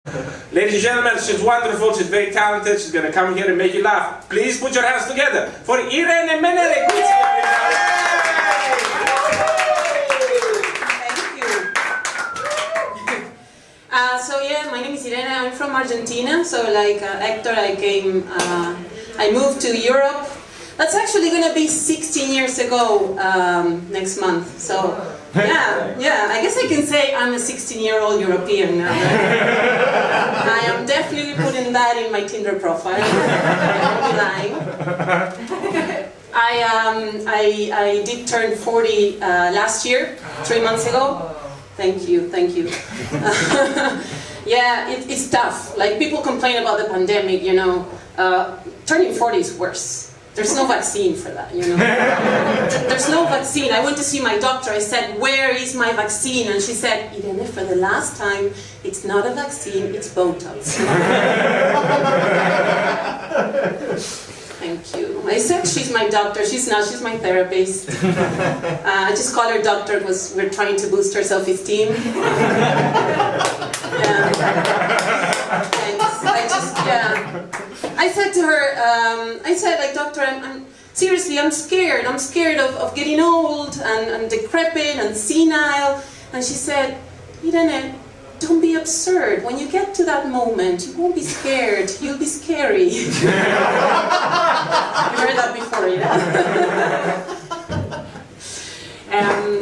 Ladies and gentlemen, she's wonderful, she's very talented, she's going to come here and make you laugh. Please put your hands together for Irene Meneguzzi. My name is Irene. I'm from Argentina. So, like actor, I moved to Europe. That's actually going to be 16 years ago next month. So, yeah. I guess I can say I'm a 16-year-old European now. I am definitely putting that in my Tinder profile. I'm lying. I did turn 40 last year, 3 months ago. Thank you. Yeah, it's tough. Like, people complain about the pandemic, you know. Turning 40 is worse. There's no vaccine for that, you know. There's no vaccine. I went to see my doctor. I said, "Where is my vaccine?" And she said, "Irene, for the last time, it's not a vaccine, it's Botox." Thank you. I said she's my doctor. She's not. She's my therapist. I just call her doctor because we're trying to boost her self-esteem. Yeah. Thanks. I said to her, like, "Doctor, I'm seriously, I'm scared. I'm scared of getting old and decrepit and senile." And she said, "Irene, don't be absurd. When you get to that moment, you won't be scared. You'll be scary." You heard that before, yeah?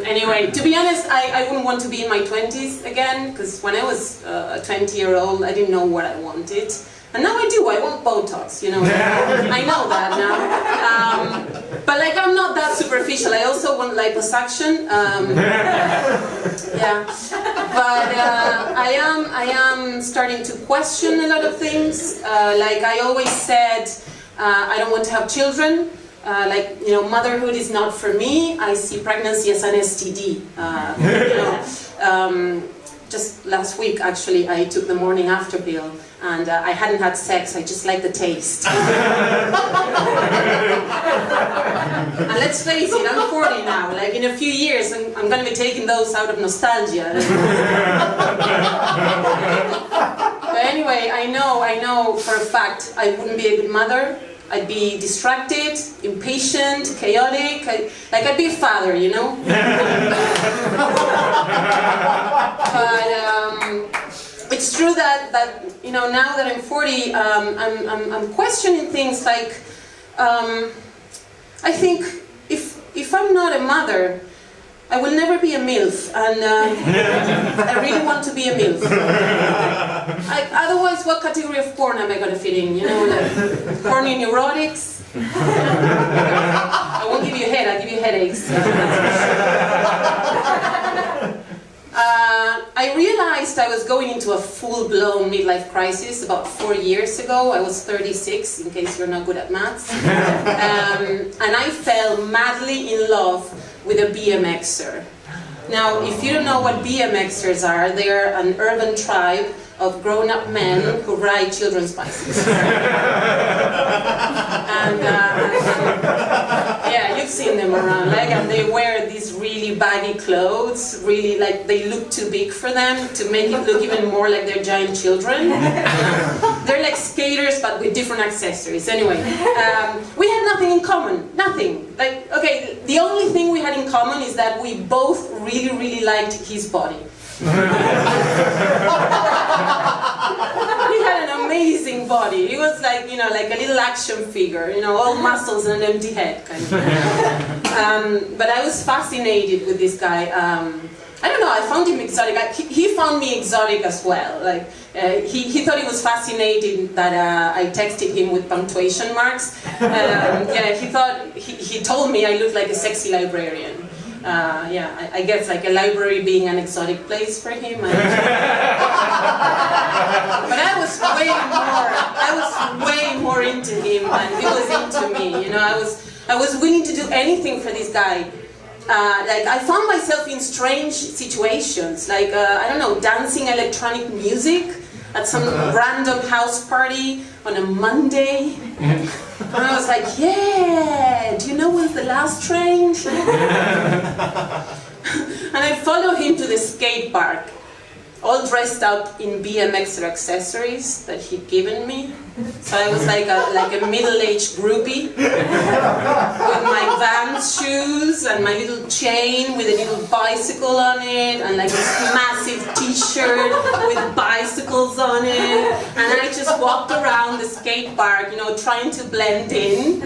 Anyway, to be honest, I wouldn't want to be in my 20s again, because when I was a 20-year-old, I didn't know what I wanted. And now I do. I want Botox, you know. I know that now. But like, I'm not that superficial. I also want liposuction. Yeah. But I am starting to question a lot of things. Like I always said, I don't want to have children. Like, you know, motherhood is not for me. I see pregnancy as an STD. You know. Just last week, actually, I took the morning after pill, and I hadn't had sex. I just like the taste. And let's face it, I'm 40 now. Like, in a few years, I'm going to be taking those out of nostalgia. But anyway, I know for a fact I wouldn't be a good mother. I'd be distracted, impatient, chaotic. I'd be a father, you know? But it's true that you know, now that I'm 40, I'm questioning things like, I think if I'm not a mother, I will never be a MILF, and I really want to be a MILF. Otherwise, what category of porn am I going to fit in? You know, like porny neurotics? I won't give you a head, I'll give you headaches. I realized I was going into a full-blown midlife crisis about 4 years ago. I was 36, in case you're not good at maths. And I fell madly in love with a BMXer. Now, if you don't know what BMXers are, they're an urban tribe of grown-up men who ride children's bicycles. And yeah, you've seen them around, like, and they wear these really baggy clothes, really, like, they look too big for them to make it look even more like they're giant children. They're like skaters, but with different accessories. Anyway, we had nothing in common, nothing. Like, okay, the only thing we had in common is that we both really, really liked his body. He had an amazing body. He was like, you know, like a little action figure, you know, all muscles and an empty head, kind of. But I was fascinated with this guy. I don't know, I found him exotic. He found me exotic as well. Like, he thought it was fascinating that I texted him with punctuation marks. Yeah, he told me I looked like a sexy librarian. Yeah, I guess like a library being an exotic place for him. But I was way more into him than he was into me. You know, I was willing to do anything for this guy. Like, I found myself in strange situations, like, I don't know, dancing electronic music at some random house party on a Monday. And I was like, yeah, do you know when's the last train? And I followed him to the skate park. all dressed up in BMX accessories that he'd given me. So I was like a middle-aged groupie with my Vans shoes and my little chain with a little bicycle on it and like this massive t-shirt with bicycles on it. And I just walked around the skate park, you know, trying to blend in.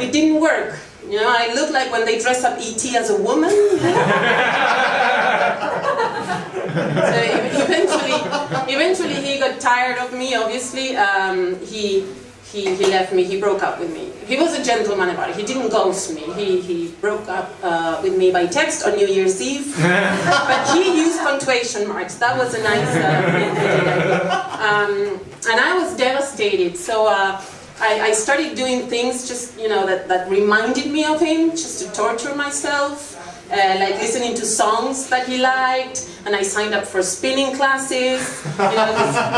It didn't work. You know, I looked like when they dress up E.T. as a woman. So eventually he got tired of me, obviously. He left me, he broke up with me. He was a gentleman about it, he didn't ghost me. He broke up with me by text on New Year's Eve. But he used punctuation marks, that was a nice thing he did. And I was devastated, so I started doing things just, you know, that reminded me of him, just to torture myself. Like listening to songs that he liked, and I signed up for spinning classes. You know,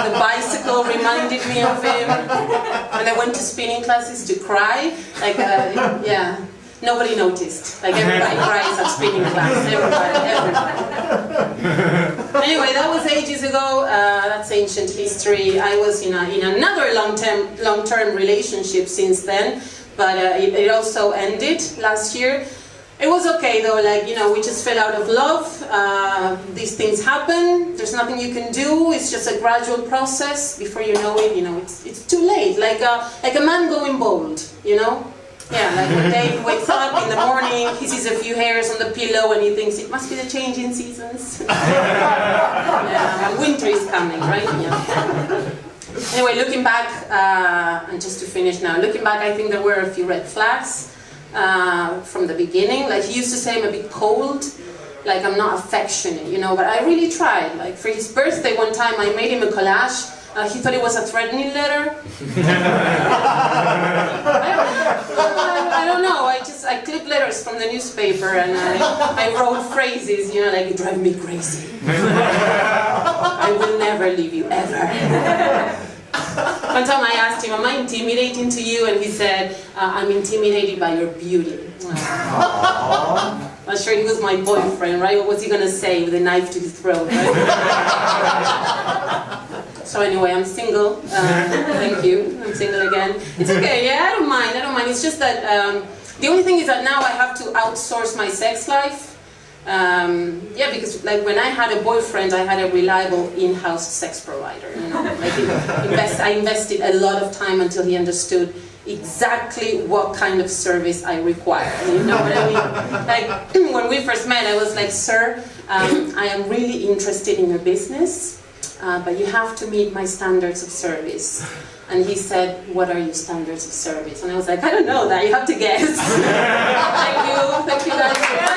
the bicycle reminded me of him, and I went to spinning classes to cry. Like, yeah, nobody noticed. Like everybody cries at spinning class. Everybody. Anyway, that was ages ago. That's ancient history. I was in another long-term relationship since then, but it also ended last year. It was okay though, like, you know, we just fell out of love. These things happen, there's nothing you can do, it's just a gradual process. Before you know it, you know, it's too late. Like a man going bald, you know? Yeah, like one day he wakes up in the morning, he sees a few hairs on the pillow and he thinks it must be the change in seasons. Yeah, winter is coming, right? Yeah. Anyway, looking back, and just to finish now, looking back, I think there were a few red flags. From the beginning, like he used to say I'm a bit cold, like I'm not affectionate, you know, but I really tried. Like for his birthday one time I made him a collage, he thought it was a threatening letter. I don't know, I clipped letters from the newspaper and I wrote phrases, you know, like you drive me crazy. I will never leave you, ever. One time I asked him, am I intimidating to you? And he said, I'm intimidated by your beauty. I'm sure he was my boyfriend, right? What was he going to say with a knife to his throat, right? So anyway, I'm single. Thank you. I'm single again. It's okay, yeah, I don't mind. It's just that the only thing is that now I have to outsource my sex life. Yeah, because like when I had a boyfriend, I had a reliable in-house sex provider. You know, like I invested a lot of time until he understood exactly what kind of service I require. You know what I mean? Like when we first met, I was like, "Sir, I am really interested in your business, but you have to meet my standards of service." And he said, "What are your standards of service?" And I was like, "I don't know that. You have to guess." Thank you guys.